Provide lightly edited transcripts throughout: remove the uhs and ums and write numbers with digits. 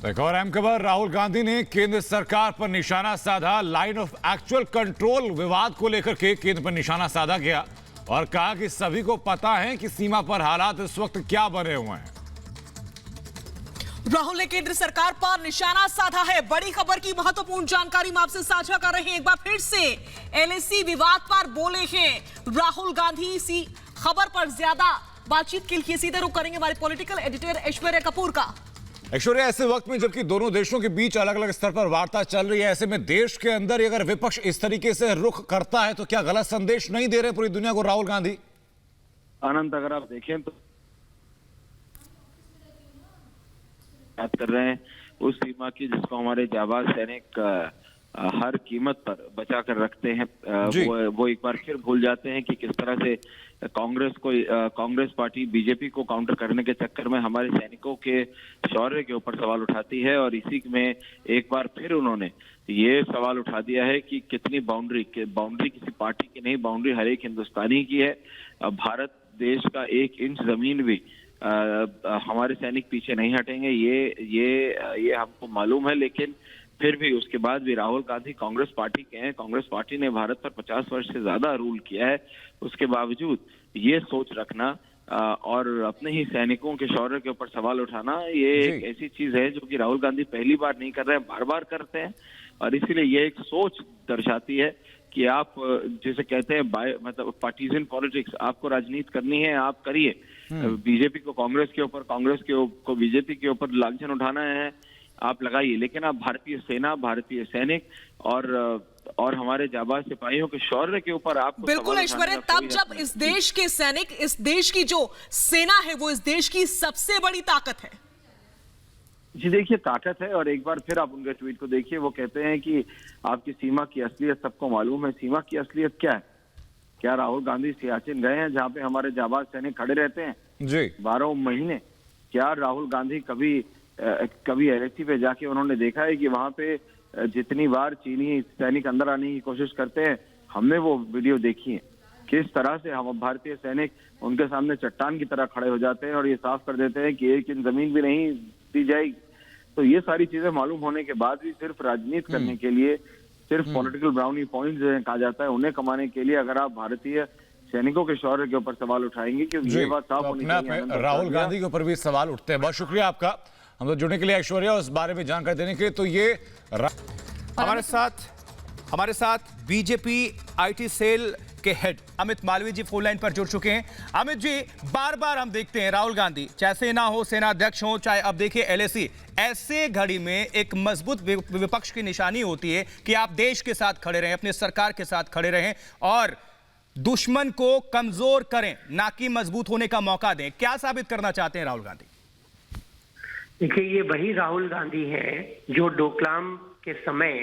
एक और अहम खबर, राहुल गांधी ने केंद्र सरकार पर निशाना साधा। लाइन ऑफ एक्चुअल कंट्रोल विवाद को लेकर के केंद्र पर निशाना साधा गया और कहा कि सभी को पता है कि सीमा पर हालात इस वक्त क्या बने हुए हैं। राहुल ने केंद्र सरकार पर निशाना साधा है। बड़ी खबर की महत्वपूर्ण जानकारी हम आपसे साझा कर रहे हैं। एक बार फिर से एलएसी विवाद पर बोले हैं राहुल गांधी। इसी खबर पर ज्यादा बातचीत के लिए सीधे रुख करेंगे हमारे पॉलिटिकल एडिटर ऐश्वर्या कपूर का। ऐश्वर्या, ऐसे वक्त में जबकि दोनों देशों के बीच अलग अलग स्तर पर वार्ता चल रही है, ऐसे में देश के अंदर अगर विपक्ष इस तरीके से रुख करता है तो क्या गलत संदेश नहीं दे रहे पूरी दुनिया को राहुल गांधी? आनंद, अगर आप देखें तो बात कर रहे हैं उस सीमा की जिसको हमारे जाबाज सैनिक हर कीमत पर बचा कर रखते हैं। वो एक बार फिर भूल जाते हैं कि किस तरह से कांग्रेस पार्टी बीजेपी को काउंटर करने के चक्कर में हमारे सैनिकों के शौर्य के ऊपर सवाल उठाती है। और इसी में एक बार फिर उन्होंने ये सवाल उठा दिया है कि कितनी बाउंड्री किसी पार्टी की नहीं, बाउंड्री हर एक हिंदुस्तानी की है। भारत देश का 1 इंच जमीन भी हमारे सैनिक पीछे नहीं हटेंगे, ये हमको मालूम है। लेकिन फिर भी उसके बाद भी राहुल गांधी कांग्रेस पार्टी के हैं। कांग्रेस पार्टी ने भारत पर 50 वर्ष से ज्यादा रूल किया है। उसके बावजूद ये सोच रखना और अपने ही सैनिकों के शौर्य के ऊपर सवाल उठाना, ये एक ऐसी चीज है जो कि राहुल गांधी पहली बार नहीं कर रहे हैं, बार बार करते हैं। और इसीलिए ये एक सोच दर्शाती है कि आप जैसे कहते हैं मतलब पार्टीजन पॉलिटिक्स, आपको राजनीति करनी है आप करिए। बीजेपी को कांग्रेस के ऊपर, कांग्रेस को बीजेपी के ऊपर लांछन उठाना है आप लगाइए, लेकिन आप भारतीय सेना, भारतीय सैनिक और हमारे जाबाज सिपाहियों के शौर्य के ऊपर आप बिल्कुल ऐश्वर्या, तब जब इस देश के सैनिक, इस देश की जो सेना है वो इस देश की सबसे बड़ी ताकत है। जी देखिए, ताकत है। और एक बार फिर आप उनके ट्वीट को देखिए, वो कहते हैं कि आपकी सीमा की असलियत सबको मालूम है। सीमा की असलियत क्या है? क्या राहुल गांधी सियाचिन गए हैं जहाँ पे हमारे जाबाज सैनिक खड़े रहते हैं जी 12 महीने? क्या राहुल गांधी कभी एलएसी पे जाके उन्होंने देखा है कि वहां पे जितनी बार चीनी सैनिक अंदर आने की कोशिश करते हैं? हमने वो वीडियो देखी है, किस तरह से हम भारतीय सैनिक उनके सामने चट्टान की तरह खड़े हो जाते हैं और ये साफ कर देते हैं कि 1 इंच जमीन भी नहीं दी जाएगी। तो ये सारी चीजें मालूम होने के बाद भी सिर्फ राजनीति करने के लिए, सिर्फ पॉलिटिकल ब्राउनी पॉइंट जो कहा जाता है उन्हें कमाने के लिए अगर आप भारतीय सैनिकों के शौर्य के ऊपर सवाल उठाएंगे, क्योंकि ये बात साफ होनी चाहिए। राहुल गांधी के ऊपर भी सवाल उठते हैं। बहुत शुक्रिया आपका हम लोग जुड़ने के लिए ऐश्वर्या, उस बारे में जानकारी देने के लिए। तो ये हमारे साथ बीजेपी आईटी सेल के हेड अमित मालवीय जी फोन लाइन पर जुड़ चुके हैं। अमित जी, बार बार हम देखते हैं राहुल गांधी, चाहे सेना हो, सेना अध्यक्ष हो, चाहे अब देखिए एलएसी, ऐसे घड़ी में एक मजबूत विपक्ष की निशानी होती है कि आप देश के साथ खड़े रहें, अपने सरकार के साथ खड़े रहें और दुश्मन को कमजोर करें, ना कि मजबूत होने का मौका दें। क्या साबित करना चाहते हैं राहुल गांधी? देखिए, ये वही राहुल गांधी हैं जो डोकलाम के समय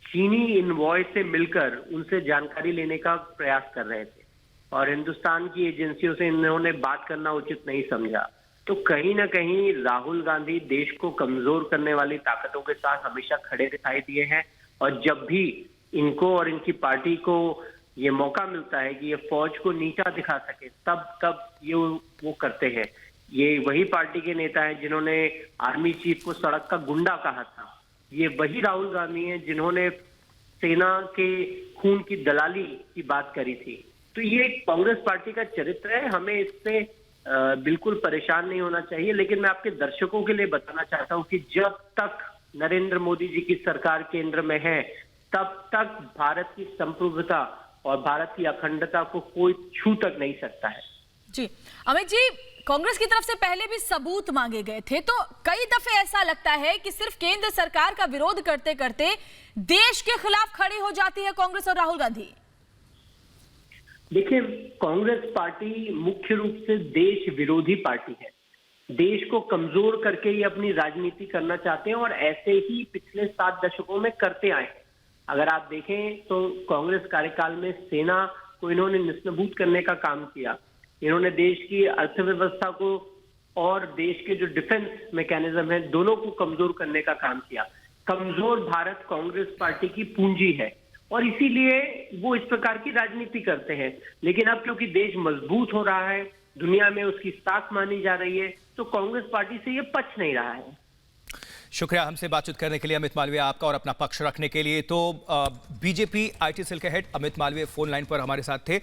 चीनी इनवॉय से मिलकर उनसे जानकारी लेने का प्रयास कर रहे थे और हिंदुस्तान की एजेंसियों से इन्होंने बात करना उचित नहीं समझा। तो कहीं ना कहीं राहुल गांधी देश को कमजोर करने वाली ताकतों के साथ हमेशा खड़े दिखाई दिए हैं। और जब भी इनको और इनकी पार्टी को ये मौका मिलता है कि ये फौज को नीचा दिखा सके, तब ये वो करते हैं। ये वही पार्टी के नेता हैं जिन्होंने आर्मी चीफ को सड़क का गुंडा कहा था। ये वही राहुल गांधी हैं जिन्होंने सेना के खून की दलाली की बात करी थी। तो ये कांग्रेस पार्टी का चरित्र है, हमें इससे बिल्कुल परेशान नहीं होना चाहिए। लेकिन मैं आपके दर्शकों के लिए बताना चाहता हूं कि जब तक नरेंद्र मोदी जी की सरकार केंद्र में है, तब तक भारत की संप्रभुता और भारत की अखंडता को कोई छू तक नहीं सकता है। जी अमित जी, कांग्रेस की तरफ से पहले भी सबूत मांगे गए थे, तो कई दफे ऐसा लगता है कि सिर्फ केंद्र सरकार का विरोध करते करते देश के खिलाफ खड़ी हो जाती है कांग्रेस और राहुल गांधी। देखिए, कांग्रेस पार्टी मुख्य रूप से देश विरोधी पार्टी है। देश को कमजोर करके ये अपनी राजनीति करना चाहते हैं और ऐसे ही पिछले 7 दशकों में करते आए हैं। अगर आप देखें तो कांग्रेस कार्यकाल में सेना को इन्होंने निस्नभूत करने का काम किया। इन्होंने देश की अर्थव्यवस्था को और देश के जो डिफेंस मैकेनिज्म है दोनों को कमजोर करने का काम किया। कमजोर भारत कांग्रेस पार्टी की पूंजी है और इसीलिए वो इस प्रकार की राजनीति करते हैं। लेकिन अब क्योंकि देश मजबूत हो रहा है, दुनिया में उसकी साख मानी जा रही है, तो कांग्रेस पार्टी से ये पच नहीं रहा है। शुक्रिया हमसे बातचीत करने के लिए अमित मालवीय, आपका और अपना पक्ष रखने के लिए। तो बीजेपी आईटी सेल के head Amit Malviya phone line पर हमारे साथ थे।